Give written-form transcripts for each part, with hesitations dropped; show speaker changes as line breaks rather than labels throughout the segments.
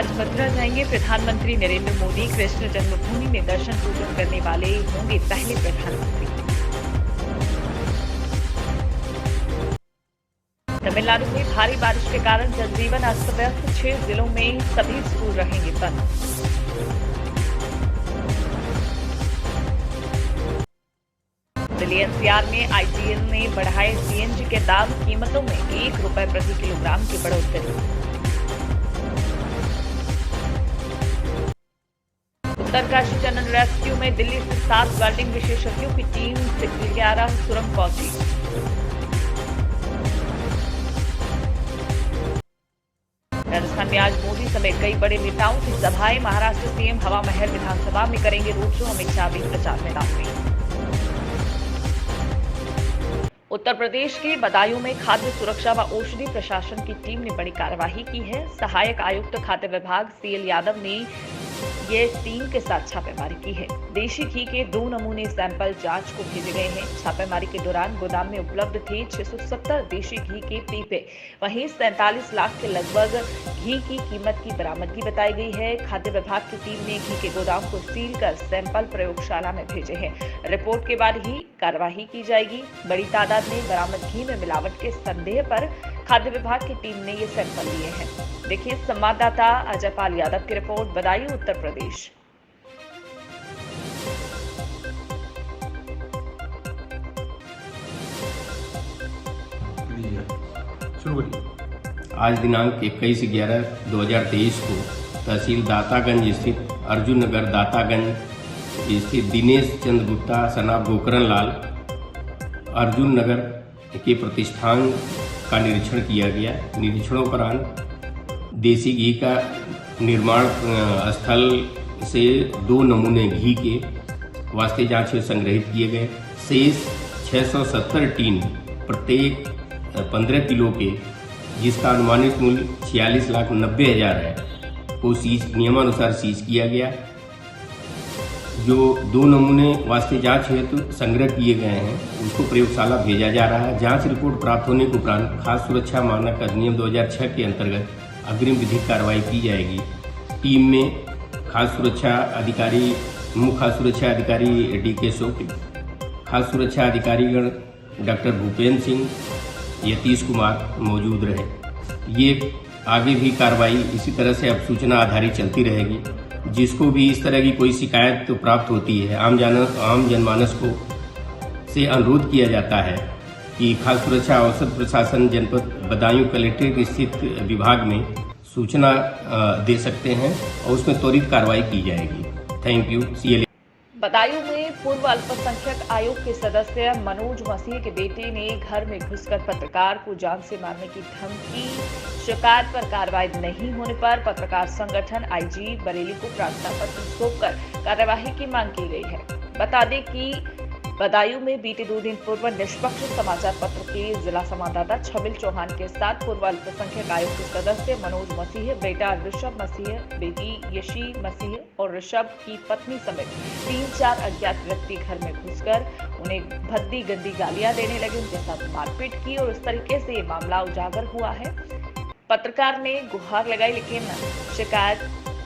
आज मथुरा जाएंगे प्रधानमंत्री नरेंद्र मोदी। कृष्ण जन्मभूमि में दर्शन पूजन करने वाले होंगे पहले प्रधानमंत्री। तमिलनाडु में भारी बारिश के कारण जनजीवन अस्त व्यस्त। 6 जिलों में सभी स्कूल रहेंगे बंद। दिल्ली एनसीआर में आईजीएल ने बढ़ाए सीएनजी के दाम। कीमतों में ₹1 प्रति किलोग्राम की बढ़ोतरी। उत्तरकाशी टनल रेस्क्यू में दिल्ली से 7 वेल्डिंग विशेषज्ञों की टीम से 11 सुरंग पहुंची। राजस्थान में आज मोदी समेत कई बड़े नेताओं की सभाएं। महाराष्ट्र सीएम हवा महल विधानसभा में करेंगे रोड शो। अमित शाह भी प्रचार मैदान में। उत्तर प्रदेश के बदायूं में खाद्य सुरक्षा व औषधि प्रशासन की टीम ने बड़ी कार्यवाही की है। सहायक आयुक्त खाद्य विभाग सीएल यादव ने ये टीम के साथ छापेमारी की है। देशी घी के 2 नमूने सैंपल जांच को भेजे गए हैं। छापेमारी के दौरान गोदाम में उपलब्ध थे 670 देशी घी के पीपे। वहीं 47 लाख के लगभग घी की कीमत की बरामदगी बताई गई है। खाद्य विभाग की टीम ने घी के गोदाम को सील कर सैंपल प्रयोगशाला में भेजे हैं। रिपोर्ट के बाद ही कार्रवाई की जाएगी। बड़ी तादाद में बरामद घी में मिलावट के संदेह पर खाद्य विभाग की टीम ने ये सैंपल लिए हैं। देखिए संवाददाता अजयपाल यादव की रिपोर्ट, बदायूं, उत्तर प्रदेश।
आज दिनांक 21/11/2023 को तहसील दातागंज स्थित अर्जुन नगर दातागंज स्थित दिनेश चंद्र गुप्ता सनाब गोकरण लाल अर्जुन नगर के प्रतिष्ठान का निरीक्षण किया गया। निरीक्षणोपरांत देसी घी का निर्माण स्थल से 2 नमूने घी के वास्ते जांच में संग्रहित किए गए। शेष 670 टीन प्रत्येक 15 किलो के, जिसका अनुमानित मूल्य 46,90,000 है, को नियमानुसार सीज किया गया। जो 2 नमूने वास्ते जांच हेतु संग्रह किए गए हैं उसको प्रयोगशाला भेजा जा रहा है। जांच रिपोर्ट प्राप्त होने के उपरांत खाद्य सुरक्षा मानक अधिनियम 2006 के अंतर्गत अग्रिम विधिक कार्रवाई की जाएगी। टीम में खाद्य सुरक्षा अधिकारी, मुख्य खाद्य सुरक्षा अधिकारी DK शोक, खाद्य सुरक्षा अधिकारीगण डॉक्टर भूपेंद्र सिंह, यतीश कुमार मौजूद रहे। ये आगे भी कार्रवाई इसी तरह से अब सूचना आधारित चलती रहेगी। जिसको भी इस तरह की कोई शिकायत तो प्राप्त होती है, आम जनमानस को से अनुरोध किया जाता है कि खाद्य सुरक्षा औषध प्रशासन जनपद बदायूं कलेक्ट्रेट स्थित विभाग में सूचना दे सकते हैं और उसमें त्वरित कार्रवाई की जाएगी। Thank you. CL
बदायूं में पूर्व अल्पसंख्यक आयोग के सदस्य मनोज मसीह के बेटे ने घर में घुसकर पत्रकार को जान से मारने की धमकी। शिकायत पर कार्रवाई नहीं होने पर पत्रकार संगठन IG बरेली को प्रार्थना पत्र सौंपकर कार्यवाही की मांग की गई है। बता दें कि बदायूं में बीते 2 दिन पूर्व निष्पक्ष समाचार पत्र के जिला संवाददाता छबिल चौहान के साथ पूर्व अल्पसंख्यक आयोग के सदस्य मनोज मसीह, बेटा ऋषभ मसीह, बेटी यशी मसीह और ऋषभ की पत्नी समेत 3-4 अज्ञात व्यक्ति घर में घुसकर उन्हें भद्दी गंदी गालियां देने लगे, उनके साथ मारपीट की और इस तरीके से ये मामला उजागर हुआ है। पत्रकार ने गुहार लगाई लेकिन शिकायत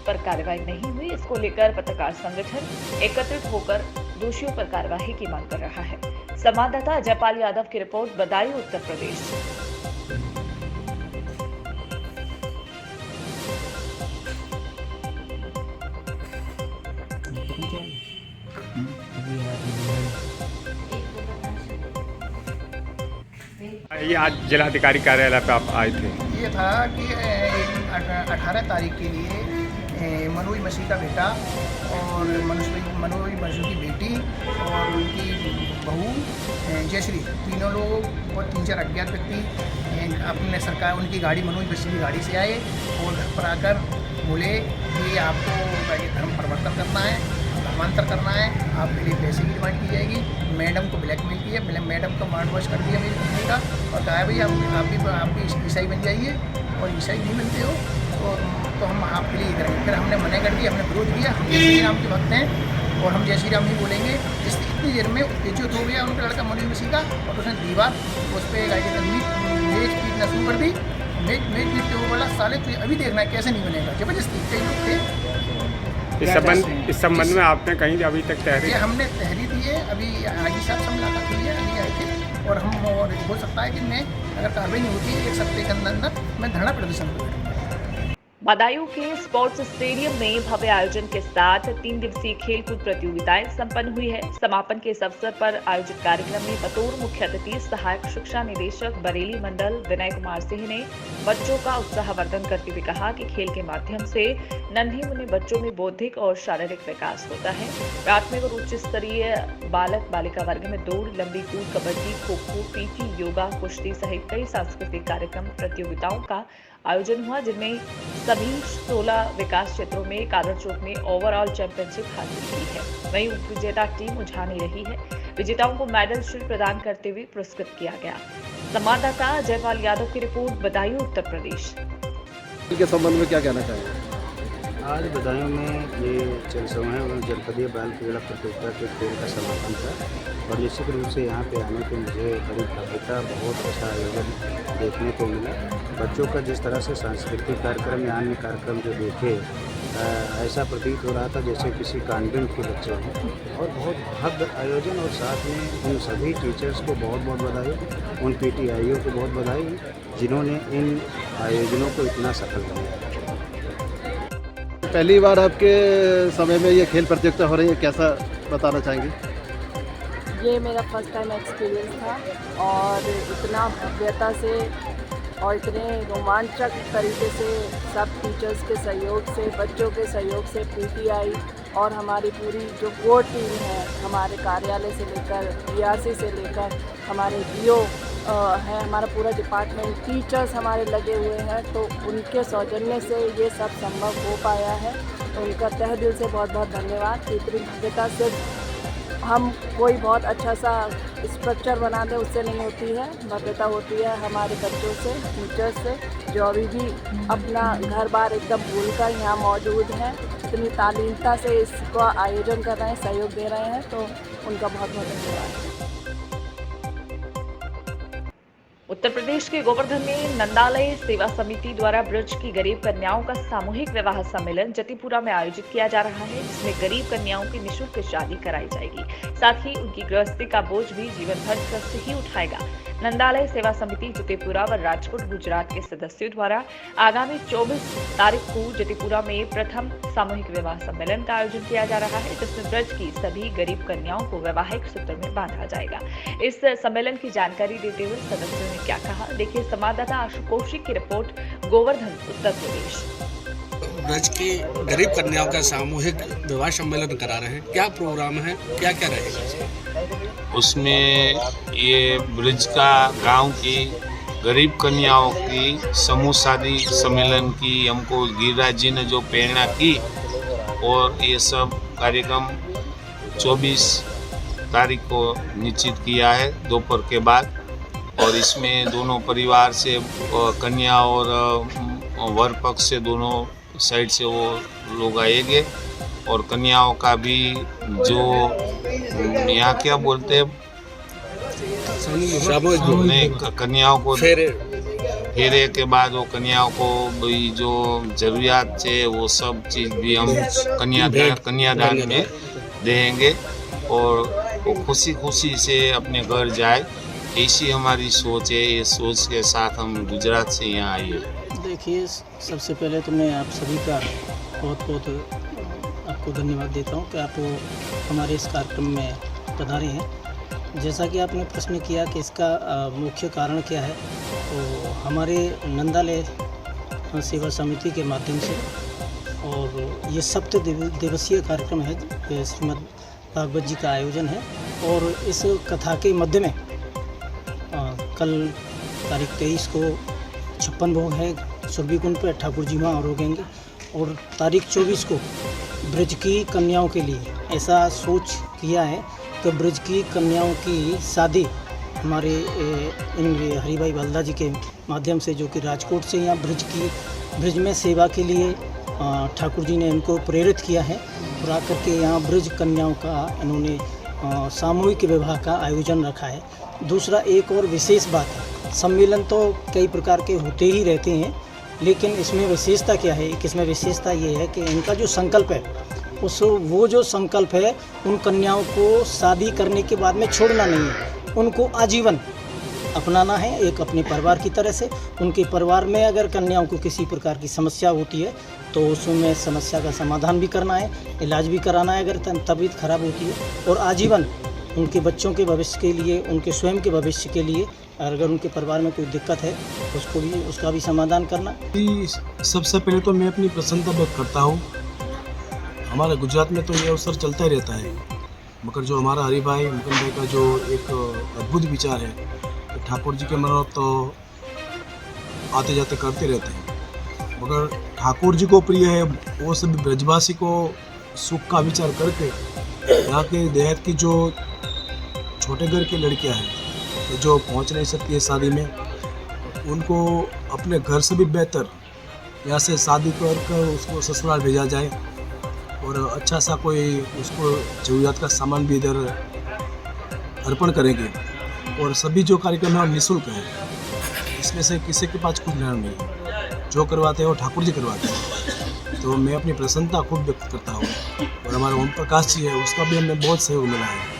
पर कार्रवाई नहीं हुई। इसको लेकर पत्रकार संगठन एकत्रित होकर दोषियों पर कार्रवाई की मांग कर रहा है। संवाददाता अजयपाल यादव की रिपोर्ट, बदायूं, उत्तर प्रदेश।
ये आज जिलाधिकारी कार्यालय पे आप आए थे।
ये था कि 18 तारीख के लिए मनोज मसीह का बेटा और मनोज मसीह की बेटी और उनकी बहू जयश्री, तीनों लोग और 3-4 अज्ञात व्यक्ति अपने सरकार उनकी गाड़ी मनोज मसीह की गाड़ी से आए और घर पर आकर बोले कि आपको धर्म परिवर्तन करना है, धर्मांतर करना है, आपके लिए पैसे की डिमांड की जाएगी। मैडम को ब्लैकमेल किया, मैडम का माउंट वॉश कर दिया मेरी कंपनी का और कहा भाई आप भी ईसाई बन जाइए और ईसाई नहीं बनते हो तो हम आपके लिए करेंगे। फिर हमने मना कर दिया, हमने विरोध किया। हम जय श्री राम के भक्त हैं और हम जय श्री राम ही बोलेंगे। इतनी देर में इज्जत हो गया उनका लड़का मनोज मसीह का और उसने दीवार उस पर पीटना शुरू कर दी। मैं जीत के वो बोला साले तुझे अभी देखना है कैसे नहीं बनेगा, जबरदस्ती कई लोग थे।
इस संबंध में आपने कहीं अभी तक
ये
तहरीर
हमने तहरीर दी है, अभी हाजी साहब से मुलाकात हुई है, अभी आए थे, और हम और हो सकता है कि मैं अगर कार्रवाई नहीं होती है 1 हफ्ते के अंदर मैं धरना प्रदर्शन करूँगा।
बदायूं के स्पोर्ट्स स्टेडियम में भव्य आयोजन के साथ 3 दिवसीय खेलकूद प्रतियोगिताएं संपन्न हुई है। समापन के इस अवसर पर आयोजित कार्यक्रम में बतौर मुख्य अतिथि सहायक शिक्षा निदेशक बरेली मंडल विनय कुमार सिंह ने बच्चों का उत्साहवर्धन करते हुए कहा कि खेल के माध्यम से नन्हे मुन्ने बच्चों में बौद्धिक और शारीरिक विकास होता है। प्राथमिक और उच्च स्तरीय बालक बालिका वर्ग में दौड़, लंबी कूद, कबड्डी, खो खो, पीटी, योगा, कुश्ती सहित कई सांस्कृतिक कार्यक्रम प्रतियोगिताओं का आयोजन हुआ, जिनमें सभी 16 विकास क्षेत्रों में कादर चौक में ओवरऑल चैंपियनशिप हासिल की है। वहीं उपविजेता टीम उझानी रही है। विजेताओं को मेडल शील्ड प्रदान करते हुए पुरस्कृत किया गया। संवाददाता जयपाल यादव की रिपोर्ट, बदायूं, उत्तर प्रदेश।
के संबंध में क्या कहना चाहेंगे?
आज बदायूं में ये 400वें जनपदीय बाल क्रीड़ा प्रतियोगिता के खेल का समापन था और निश्चित रूप से यहाँ पे आने पे मुझे बड़ी भव्यता, बहुत अच्छा आयोजन देखने को मिला। बच्चों का जिस तरह से सांस्कृतिक कार्यक्रम या अन्य कार्यक्रम जो देखे, ऐसा प्रतीत हो रहा था जैसे किसी कॉन्वेंट के बच्चे हों, और बहुत भव्य आयोजन। और साथ में उन सभी टीचर्स को बहुत बहुत बधाई, उन PTIओ को बहुत बधाई जिन्होंने इन आयोजनों को इतना सफल बनाया।
पहली बार आपके समय में ये खेल प्रतियोगिता हो रही है, कैसा बताना चाहेंगे?
ये मेरा फर्स्ट टाइम एक्सपीरियंस था और इतना भव्यता से और इतने रोमांचक तरीके से सब टीचर्स के सहयोग से, बच्चों के सहयोग से, PTI और हमारी पूरी जो कोर टीम है, हमारे कार्यालय से लेकर BRC से लेकर हमारे DO है, हमारा पूरा डिपार्टमेंट, टीचर्स हमारे लगे हुए हैं, तो उनके सौजन्य से ये सब संभव हो पाया है। तो उनका तहे दिल से बहुत बहुत धन्यवाद। इतनी भव्यता से हम कोई बहुत अच्छा सा स्ट्रक्चर बना दें उससे नहीं होती है, भव्यता होती है हमारे बच्चों से, टीचर्स से, जो अभी भी अपना घर बार एकदम भूलकर यहाँ मौजूद हैं, इतनी तालीमता से इसको आयोजन कर रहे हैं, सहयोग दे रहे हैं, तो उनका बहुत बहुत धन्यवाद।
उत्तर प्रदेश के गोवर्धन में नंदालय सेवा समिति द्वारा ब्रज की गरीब कन्याओं का सामूहिक विवाह सम्मेलन जतिपुरा में आयोजित किया जा रहा है, जिसमें गरीब कन्याओं की निःशुल्क शादी कराई जाएगी। साथ ही उनकी गृहस्थी का बोझ भी जीवन भर ट्रस्ट ही उठाएगा। नंदालय सेवा समिति जतिपुरा व राजकोट गुजरात के सदस्यों द्वारा आगामी 24 तारीख को जतिपुरा में प्रथम सामूहिक विवाह सम्मेलन का आयोजन किया जा रहा है, जिसमें ब्रज की सभी गरीब कन्याओं को वैवाहिक सूत्र में बांधा जाएगा। इस सम्मेलन की जानकारी देते हुए सदस्यों ने क्या कहा, देखिए संवाददाता आशु कौशिक की रिपोर्ट, गोवर्धन, उत्तर प्रदेश।
ब्रज की गरीब कन्याओं का सामूहिक विवाह सम्मेलन करा रहे हैं, क्या प्रोग्राम है, क्या क्या रहेगा
उसमें? ये ब्रज का गांव की गरीब कन्याओं की समूह शादी सम्मेलन की हमको गिरिराज जी ने जो प्रेरणा की, और ये सब कार्यक्रम 24 तारीख को निश्चित किया है दोपहर के बाद, और इसमें दोनों परिवार से कन्या और वर पक्ष से दोनों साइड से वो लोग आएंगे, और कन्याओं का भी जो यहाँ क्या बोलते हैं, कन्याओं को फेरे के बाद वो कन्याओं को भी जो जरूरियात है वो सब चीज़ भी हम कन्यादान में देंगे, और वो खुशी खुशी से अपने घर जाए, ऐसी हमारी सोच है। ये सोच के साथ हम गुजरात से यहाँ आए हैं।
देखिए, सबसे पहले तो मैं आप सभी का बहुत बहुत आपको धन्यवाद देता हूँ कि आप हमारे इस कार्यक्रम में पधारे हैं। जैसा कि आपने प्रश्न किया कि इसका मुख्य कारण क्या है, तो हमारे नंदालय सेवा समिति के माध्यम से, और ये 7 दिवसीय कार्यक्रम है, श्रीमद् भागवत जी का आयोजन है, और इस कथा के मध्य में कल तारीख 23 को 56 भोग है सुरभि कुंड पर, ठाकुर जी वहाँ रोकेंगे, और तारीख 24 को ब्रज की कन्याओं के लिए ऐसा सोच किया है कि ब्रज की कन्याओं की शादी हमारे हरिभाई बल्दा जी के माध्यम से, जो कि राजकोट से यहाँ ब्रज में सेवा के लिए ठाकुर जी ने इनको प्रेरित किया है, और आकर के यहाँ ब्रज कन्याओं का इन्होंने सामूहिक विवाह का आयोजन रखा है। दूसरा एक और विशेष बात है, सम्मेलन तो कई प्रकार के होते ही रहते हैं, लेकिन इसमें विशेषता क्या है? इसमें विशेषता ये है कि इनका जो संकल्प है वो जो संकल्प है उन कन्याओं को शादी करने के बाद में छोड़ना नहीं है, उनको आजीवन अपनाना है एक अपने परिवार की तरह से। उनके परिवार में अगर कन्याओं को किसी प्रकार की समस्या होती है तो उसमें समस्या का समाधान भी करना है, इलाज भी कराना है अगर तबीयत खराब होती है, और आजीवन उनके बच्चों के भविष्य के लिए, उनके स्वयं के भविष्य के लिए अगर उनके परिवार में कोई दिक्कत है उसका भी समाधान करना।
सबसे पहले तो मैं अपनी प्रसन्नता व्यक्त करता हूँ। हमारे गुजरात में तो ये अवसर चलता ही रहता है, मगर जो हमारा हरिभाई मुकुंद भाई का जो एक अद्भुत विचार है कि ठाकुर जी के मनोरथ तो आते जाते करते रहते हैं, मगर ठाकुर जी को प्रिय है वो सभी ब्रजवासी को सुख का विचार करके यहाँ के देहात की जो छोटे घर की लड़कियाँ हैं जो पहुँच नहीं सकती है शादी में, उनको अपने घर से भी बेहतर यहाँ से शादी कर उसको ससुराल भेजा जाए और अच्छा सा कोई उसको ज़रूरियात का सामान भी इधर अर्पण करेंगे। और सभी जो कार्यक्रम है निःशुल्क है, इसमें से किसी के पास कुछ लेना नहीं है, जो करवाते हैं वो ठाकुर जी करवाते हैं। तो मैं अपनी प्रसन्नता खूब व्यक्त करता हूँ। और हमारा ओम प्रकाश जी है, उसका भी हमें बहुत सहयोग मिला है।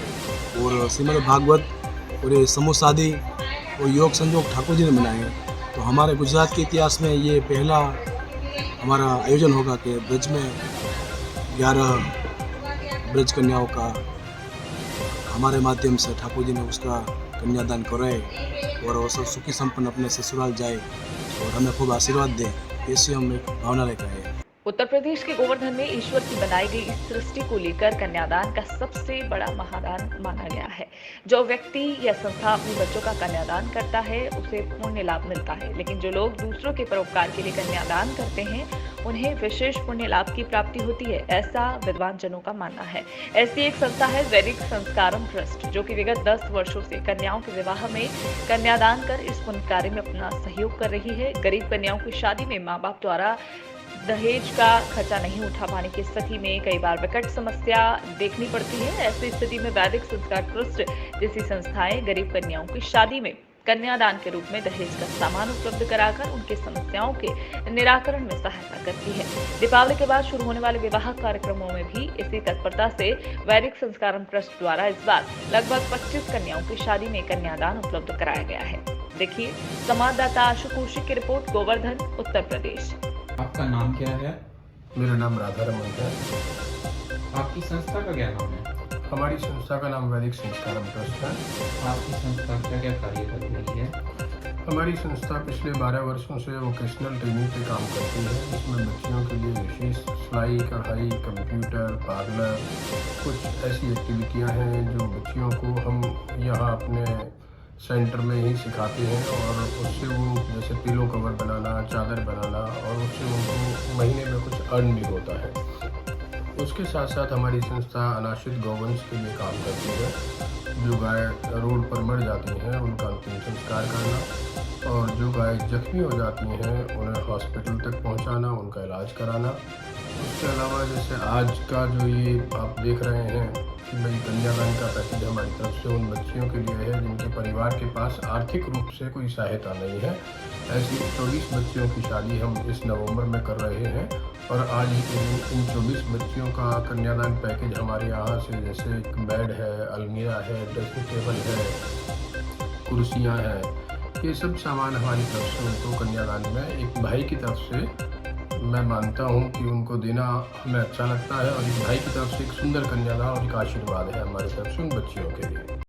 और श्रीमद् भागवत और ये समूह शादी और योग संयोग ठाकुर जी ने बनाए हैं। तो हमारे गुजरात के इतिहास में ये पहला हमारा आयोजन होगा कि ब्रज में 11 ब्रज कन्याओं का हमारे माध्यम से ठाकुर जी ने उसका कन्यादान कराए और वो सब सुखी संपन्न अपने ससुराल जाए और हमें खूब आशीर्वाद दे, ऐसी हम एक भावना लेकर आए।
उत्तर प्रदेश के गोवर्धन में ईश्वर की बनाई गई इस सृष्टि को लेकर कन्यादान का सबसे बड़ा महादान माना गया है। जो व्यक्ति या संस्था अपने बच्चों का कन्यादान करता है उसे पुण्य लाभ मिलता है, लेकिन जो लोग दूसरों के परोपकार के लिए कन्यादान करते हैं उन्हें विशेष पुण्य लाभ की प्राप्ति होती है, ऐसा विद्वान जनों का मानना है। ऐसी एक संस्था है वैदिक संस्कारम ट्रस्ट, जो कि विगत 10 वर्षों से कन्याओं के विवाह में कन्यादान कर इस पुण्य कार्य में अपना सहयोग कर रही है। गरीब कन्याओं की शादी में माँ बाप द्वारा दहेज का खर्चा नहीं उठा पाने की स्थिति में कई बार विकट समस्या देखनी पड़ती है। ऐसी स्थिति में वैदिक संस्कार ट्रस्ट जैसी संस्थाएं गरीब कन्याओं की शादी में कन्यादान के रूप में दहेज का सामान उपलब्ध कराकर उनकी समस्याओं के निराकरण में सहायता करती है। दीपावली के बाद शुरू होने वाले विवाह कार्यक्रमों में भी इसी तत्परता से वैदिक संस्कारम ट्रस्ट द्वारा इस बार लगभग 25 कन्याओं की शादी में कन्यादान उपलब्ध कराया गया है। देखिए संवाददाता आशु कौशिक की रिपोर्ट, गोवर्धन, उत्तर प्रदेश।
आपका नाम क्या है?
मेरा नाम राधा रमन है।
आपकी संस्था का क्या नाम है?
हमारी संस्था का नाम वैदिक संस्कारम ट्रस्ट है।
आपकी संस्था क्या क्या कार्य कर रही है?
हमारी संस्था पिछले 12 वर्षों से वोकेशनल ट्रेनिंग पे काम करती है, जिसमें बच्चियों के लिए विशेष सिलाई, कढ़ाई, कंप्यूटर, पार्लर, कुछ ऐसी एक्टिविटियां हैं जो बच्चियों को हम यहाँ अपने सेंटर में ही सिखाते हैं और उससे वो जैसे पिलो कवर बनाना, चादर बनाना और उससे उनको महीने में कुछ अर्न भी होता है। उसके साथ साथ हमारी संस्था अनाश्रित गौवंश के लिए काम करती है। जो गाय रोड पर मर जाती हैं उनका अंतिम संस्कार करना और जो गाय जख्मी हो जाती हैं उन्हें हॉस्पिटल तक पहुंचाना, उनका इलाज कराना। उसके अलावा जैसे आज का जो ये आप देख रहे हैं कि भाई कन्यादान का पैकेज हमारी तरफ से उन बच्चियों के लिए है जिनके परिवार के पास आर्थिक रूप से कोई सहायता नहीं है। ऐसी 24 बच्चियों की शादी हम इस नवंबर में कर रहे हैं और आज ही के दिन इन 24 बच्चियों का कन्यादान पैकेज हमारे यहाँ से जैसे एक बेड है, अलमीरा है, ड्रेसिंग टेबल है, कुर्सियाँ हैं, ये सब सामान हमारी तरफ से उनको कन्यादान में एक भाई की तरफ से मैं मानता हूँ कि उनको देना हमें अच्छा लगता है और एक भाई की तरफ से एक सुंदर कन्यादान और एक आशीर्वाद है हमारी तरफ से उन बच्चियों के लिए।